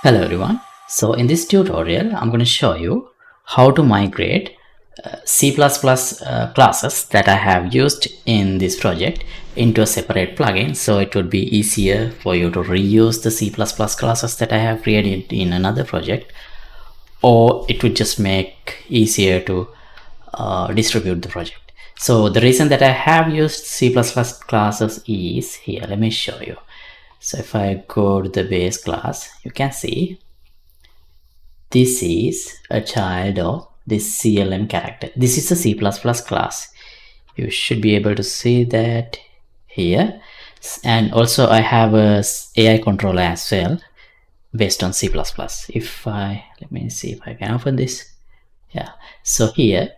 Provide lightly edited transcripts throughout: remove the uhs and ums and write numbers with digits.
Hello everyone. So in this tutorial, I'm going to show you how to migrate C++ classes that I have used in this project into a separate plugin. So it would be easier for you to reuse the C++ classes that I have created in another project, or it would just make easier to distribute the project. So the reason that I have used C++ classes is here. Let me show you. So if I go to the base class, you can see this is a child of this CLM character. This is a C++ class. You should be able to see that here. And also I have a AI controller as well based on C++. Let me see if I can open this. Yeah. So here,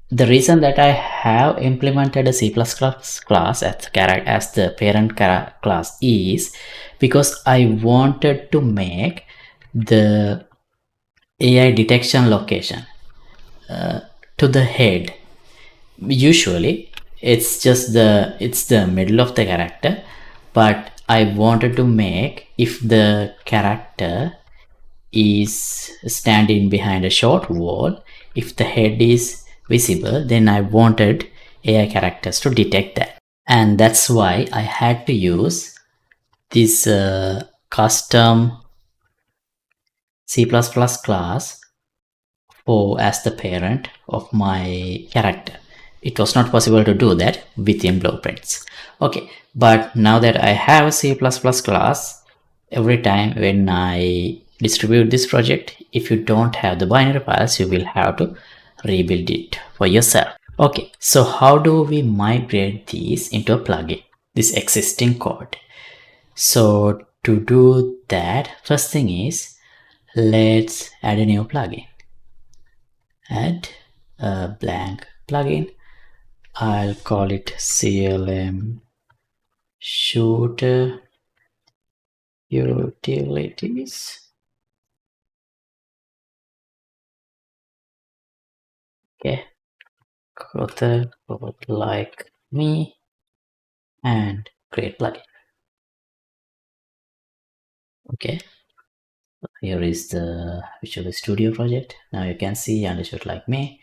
the reason that I have implemented a C++ class as the parent class is because I wanted to make the AI detection location to the head. Usually it's the middle of the character, but I wanted to make, if the character is standing behind a short wall, if the head is visible, then I wanted AI characters to detect that. And that's why I had to use this custom C++ class as the parent of my character. It was not possible to do that within blueprints. Okay, but now that I have a C++ class, every time when I distribute this project, if you don't have the binary files, you will have to rebuild it for yourself. Okay, so how do we migrate these into a plugin, this existing code? So to do that, first thing is, let's add a new plugin. Add a blank plugin. I'll call it CLM Shooter Utilities. Okay, CodeLikeMe and create plugin. Okay, here is the Visual Studio project. Now you can see under CodeLikeMe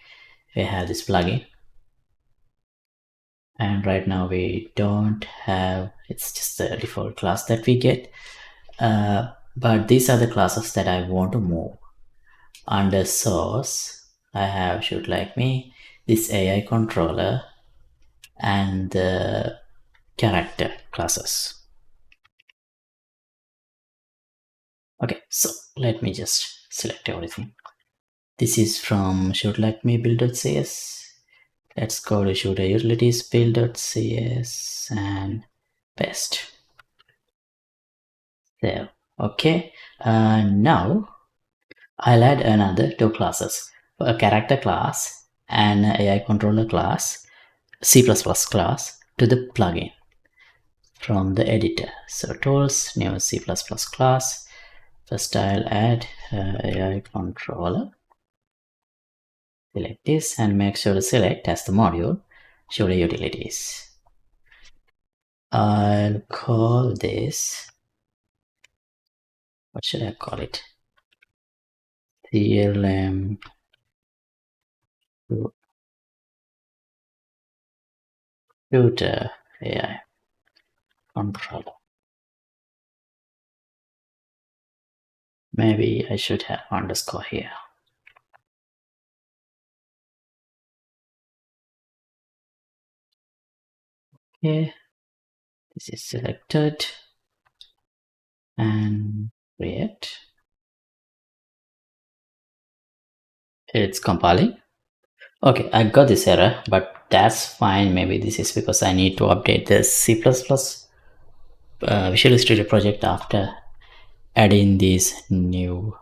we have this plugin, and right now we don't have, it's just the default class that we get, but these are the classes that I want to move. Under source, I have 𝐂𝐴𝐚𝐽𝐻, this AI controller, and the character classes. Okay, so let me just select everything. This is from 𝐂𝐴𝐚𝐽𝐻 build.cs. Let's go to 𝐂𝐴𝐚𝐽𝐻 build.cs and paste. There. Okay. Now I'll add another two classes, a character class and an AI controller class, C++ class, to the plugin from the editor. So tools, new C++ class. First I'll add AI controller. Select this and make sure to select as the module 𝐂𝐴𝐚𝐽𝐻 utilities. I'll call this, what should I call it? CLM Shooter AI controller. Maybe I should have underscore here. Okay, this is selected and create. It's compiling. Okay, I got this error, but that's fine. Maybe this is because I need to update the C++ Visual Studio project after adding these new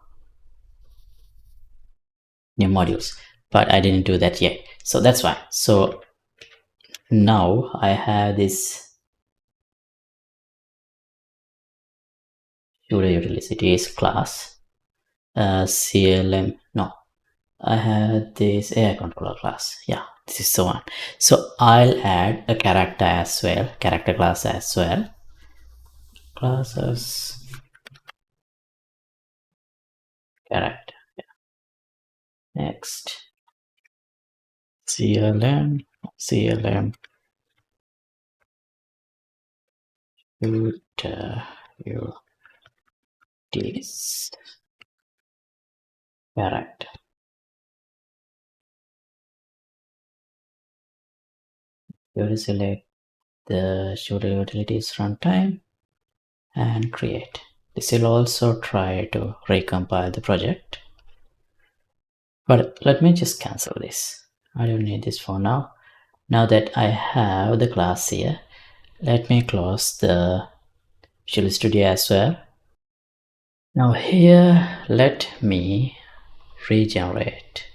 modules, but I didn't do that yet, so that's fine. So now I have this utilities class, CLM, no, I have this AI controller class. Yeah, this is the one. So I'll add a character as well, character class as well. Classes character. Next, CLM, CLM, utilities, character. You will select the Studio Utilities runtime and create. This will also try to recompile the project. But let me just cancel this. I don't need this for now. Now that I have the class here, let me close the Visual Studio as well. Now here, let me regenerate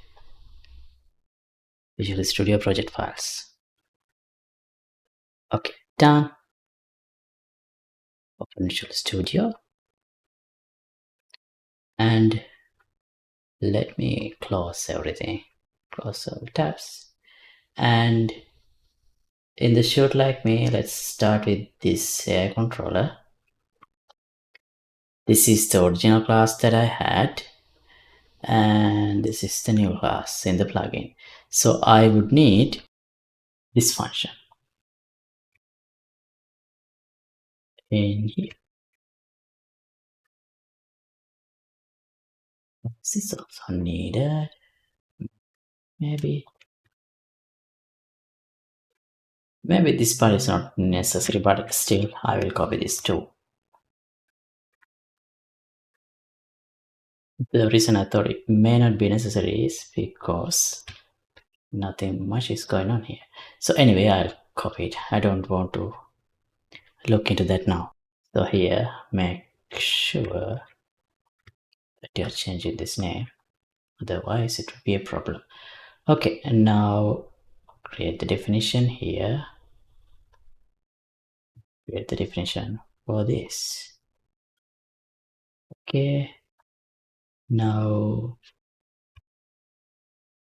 Visual Studio project files. Okay, done. Open Visual Studio. And let me close everything. Close all tabs. And in the 𝐂𝐚𝐬𝐴𝐻, let's start with this AI controller. This is the original class that I had, and this is the new class in the plugin. So I would need this function in here. This is also needed. Maybe this part is not necessary, but still I will copy this too. The reason I thought it may not be necessary is because nothing much is going on here. So anyway, I'll copy it. I don't want to look into that now. So here, make sure that you're changing this name, otherwise it will be a problem. Okay, and now create the definition here. Create the definition for this. Okay, now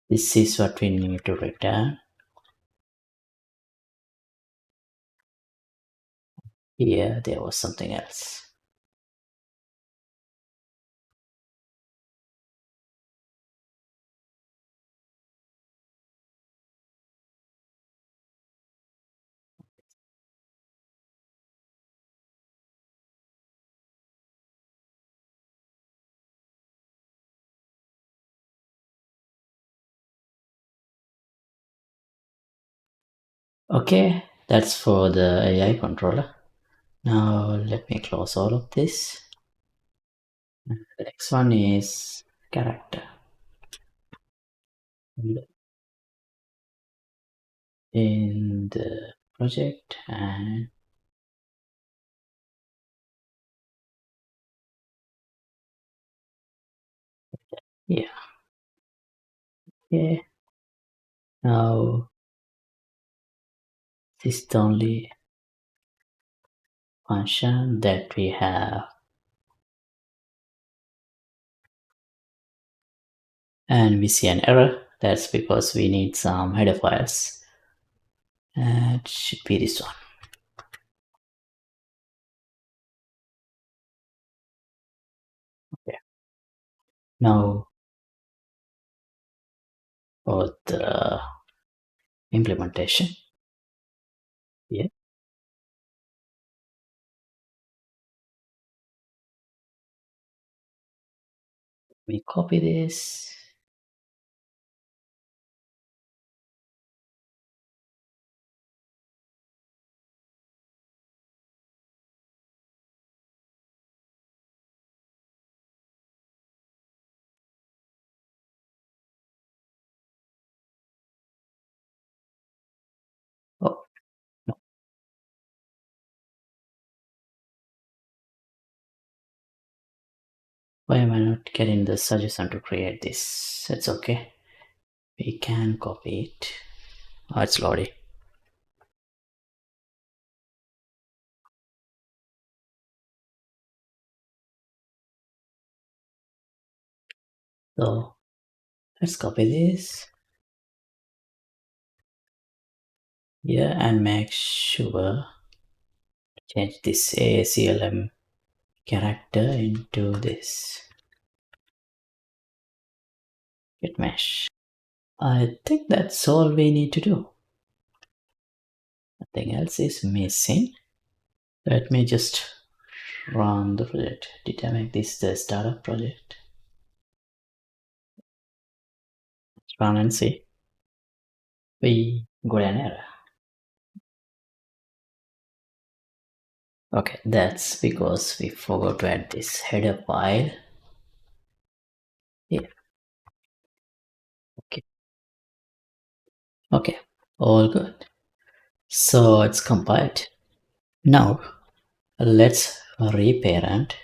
this is what we need to return. Here there was something else. Okay, that's for the AI controller. Now let me close all of this. The next one is character. In the project, and yeah, okay. Now this is the only function that we have, and we see an error. That's because we need some header files, and it should be this one. Okay, now for the implementation, yeah, we copy this. Oh no, why am I not getting the suggestion to create this? That's okay, we can copy it. Oh, it's loading. So let's copy this here and make sure change this ACLM character into this. Git mesh. I think that's all we need to do. Nothing else is missing. Let me just run the project. Did I make this the startup project? Let's run and see. We got an error. Okay, that's because we forgot to add this header file here. Okay, all good. So it's compiled. Now let's reparent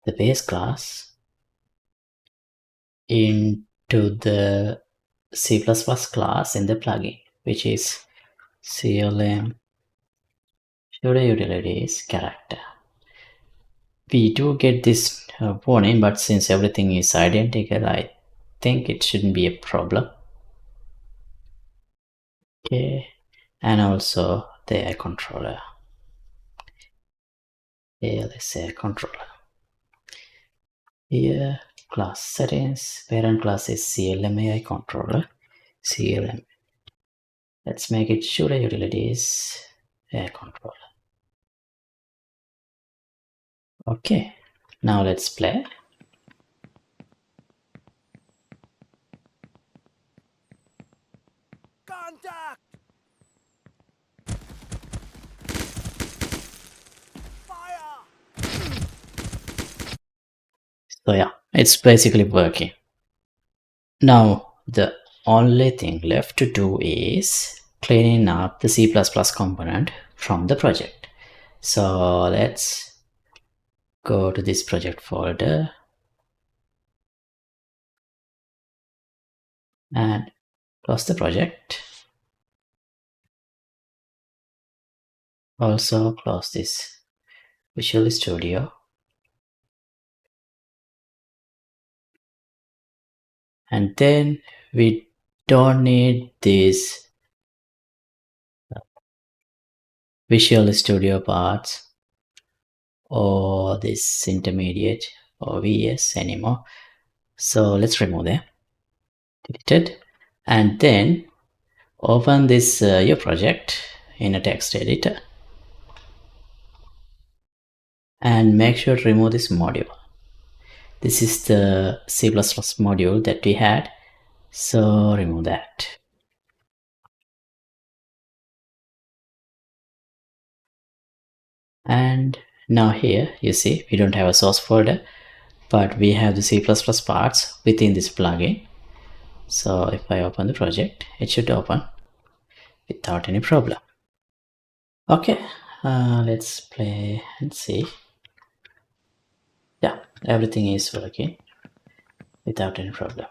the base class into the C++ class in the plugin, which is 𝐂𝐚𝐬𝐸𝐴𝐺𝐻𝐸 character. We do get this warning, but since everything is identical, I think it shouldn't be a problem. Okay, and also the air controller, ALS air controller. Here, class settings, parent class is CLMAI controller, CLM. Let's make it 𝐂𝐚𝐬𝐸𝐴𝐺𝐻𝐸 air controller. Okay, now let's play. Contact! Fire! So yeah, it's basically working. Now the only thing left to do is cleaning up the C++ component from the project. So let's go to this project folder and close the project. Also close this Visual Studio. And then we don't need this Visual Studio parts or this intermediate or VS anymore. So let's remove them. Delete it. And then open this your project in a text editor and make sure to remove this module. This is the C++ module that we had, so remove that. And now here you see we don't have a source folder, but we have the C++ parts within this plugin. So if I open the project, it should open without any problem. Okay, let's play and see. Yeah, everything is working without any problem.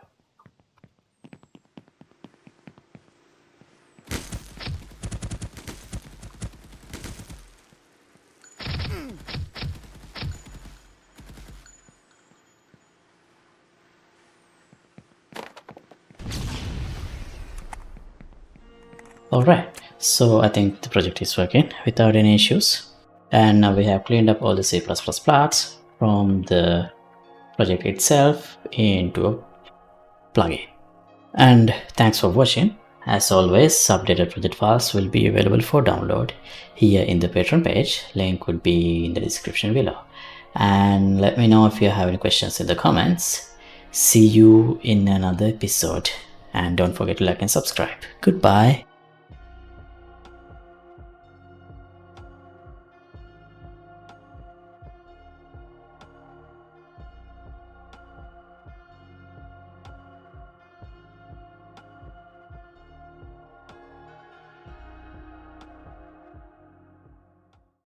Alright, so I think the project is working without any issues. And now we have cleaned up all the C++ parts from the project itself into a plugin. And thanks for watching. As always, updated project files will be available for download here in the Patreon page. Link would be in the description below. And let me know if you have any questions in the comments. See you in another episode. And don't forget to like and subscribe. Goodbye.